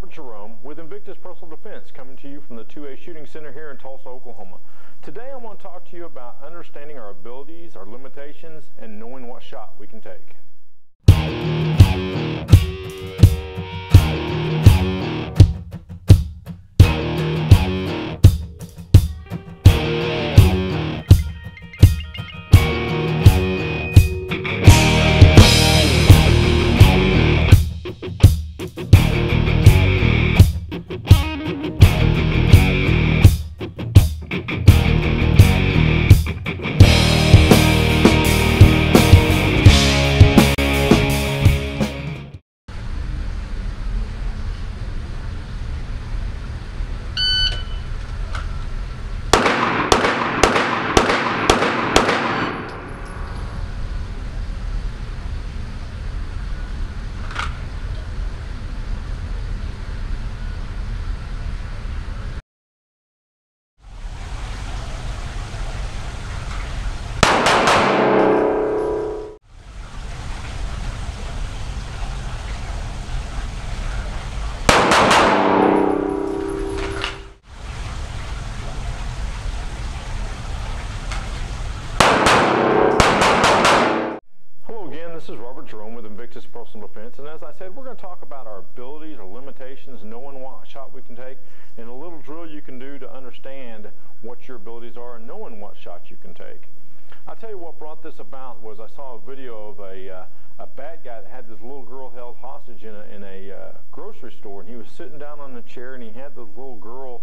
Robert Jerome with Invictus Personal Defense, coming to you from the 2A Shooting Center here in Tulsa, Oklahoma. Today I want to talk to you about understanding our abilities, our limitations, and knowing what shot we can take. This is Robert Jerome with Invictus Personal Defense, and as I said, we're going to talk about our abilities, our limitations, knowing what shot we can take, and a little drill you can do to understand what your abilities are and knowing what shot you can take. I'll tell you what brought this about was I saw a video of a bad guy that had this little girl held hostage in a grocery store, and he was sitting down on a chair, and he had this little girl,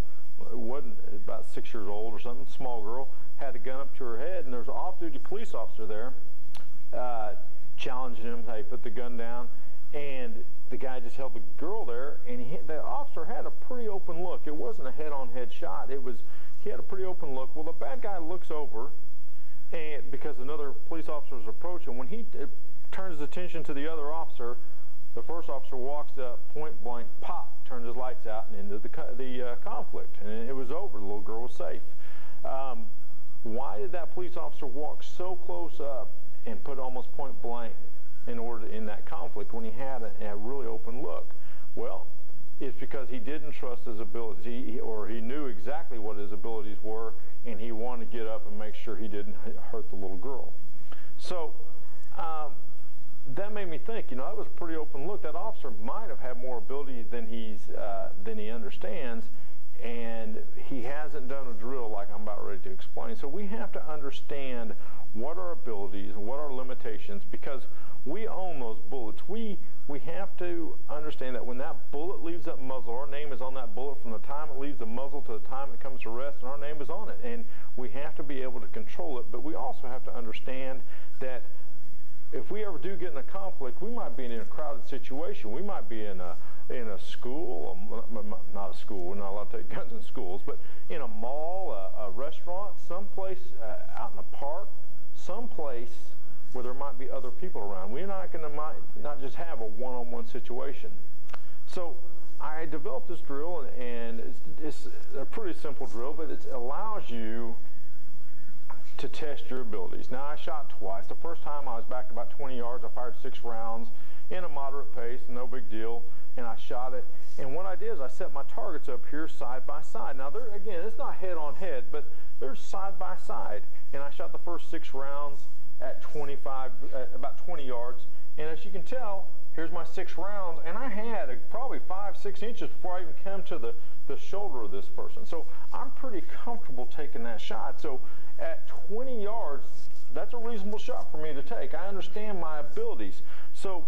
wasn't about 6 years old or something, small girl, had a gun up to her head, and there was an off-duty police officer there challenging him. He put the gun down, and the guy just held the girl there, and the officer had a pretty open look. It wasn't a head-on-head shot. He had a pretty open look. Well, the bad guy looks over, and because another police officer was approaching, when he turns his attention to the other officer, the first officer walks up, point blank, pop, turns his lights out, and ended the conflict, and it was over. The little girl was safe. Why did that police officer walk so close up and put almost point blank in order to end that conflict when he had a really open look? Well, it's because he didn't trust his abilities, or he knew exactly what his abilities were, and he wanted to get up and make sure he didn't hurt the little girl. So that made me think, that was a pretty open look. That officer might have had more ability than he understands, and he hasn't done a drill like I'm about ready to explain. So we have to understand what our abilities and what our limitations, because we own those bullets. We have to understand that when that bullet leaves that muzzle, our name is on that bullet from the time it leaves the muzzle to the time it comes to rest, and our name is on it. And we have to be able to control it, but we also have to understand that if we ever do get in a conflict, we might be in a crowded situation. We might be in a school, not a school, we're not allowed to take guns in schools, but in a mall, a restaurant, someplace out in a park, someplace where there might be other people around. We're not going to not just have a one-on-one situation. So I developed this drill, and it's a pretty simple drill, but it allows you to test your abilities. Now, I shot twice. The first time I was back about 20 yards. I fired 6 rounds in a moderate pace, no big deal, and I shot it. And what I did is I set my targets up here side by side. Now, again, it's not head on head, but they're side by side. And I shot the first 6 rounds at about 20 yards. And as you can tell, here's my 6 rounds, and I had probably 5-6 inches before I even came to the shoulder of this person. So I'm pretty comfortable taking that shot. So at 20 yards, that's a reasonable shot for me to take. I understand my abilities. So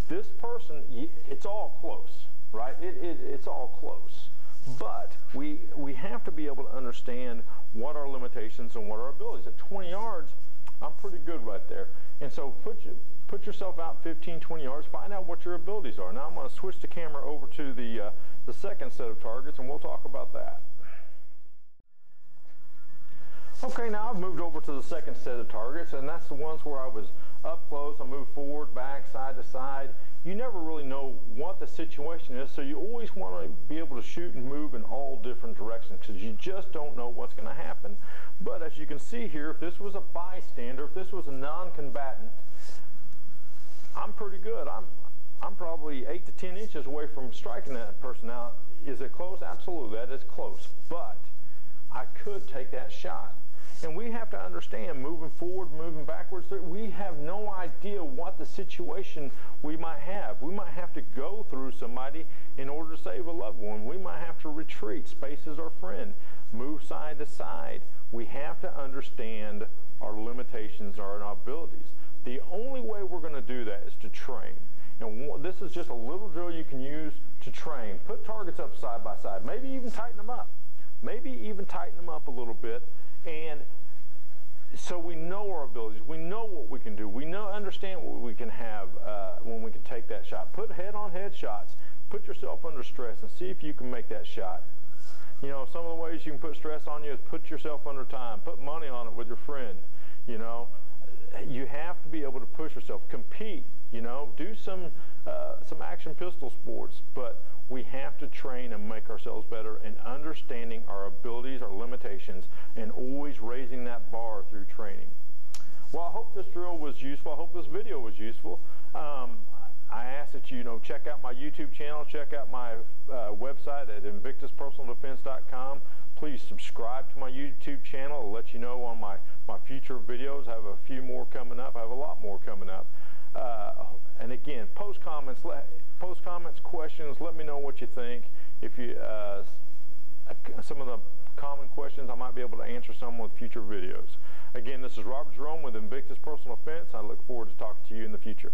this person, it's all close, right? It's all close. But we have to be able to understand what our limitations and what our abilities. At 20 yards, I'm pretty good right there. And so put yourself out 15, 20 yards, find out what your abilities are. Now I'm going to switch the camera over to the second set of targets, and we'll talk about that. Okay, now I've moved over to the second set of targets, and that's the ones where I was up close. I moved forward, back, side to side. You never really know what the situation is, so you always want to be able to shoot and move in all different directions because you just don't know what's going to happen. But as you can see here, if this was a bystander, if this was a non-combatant, I'm pretty good. I'm probably 8 to 10 inches away from striking that person. Now, is it close? Absolutely, that is close. But I could take that shot. And we have to understand, moving forward, moving backwards, we have no idea what the situation we might have. We might have to go through somebody in order to save a loved one. We might have to retreat, space as our friend, move side to side. We have to understand our limitations, our abilities. The only way we're going to do that is to train. And this is just a little drill you can use to train. Put targets up side by side. Maybe even tighten them up. Maybe even tighten them up a little bit. And so we know our abilities. We know what we can do. We understand what we can have when we can take that shot. Put head-on-head shots. Put yourself under stress and see if you can make that shot. You know, some of the ways you can put stress on you is put yourself under time. Put money on it with your friend. You know, you have to be able to push yourself. Compete. You know, do some action pistol sports, but we have to train and make ourselves better and understanding our abilities, our limitations, and always raising that bar through training. Well, I hope this drill was useful. I hope this video was useful. I ask that you check out my YouTube channel, check out my website at invictuspersonaldefense.com. Please subscribe to my YouTube channel. I'll let you know on my future videos. I have a few more coming up. I have a lot more coming up. And again, post comments, questions. Let me know what you think. If you some of the common questions, I might be able to answer some with future videos. Again, this is Robert Jerome with Invictus Personal Defense. I look forward to talking to you in the future.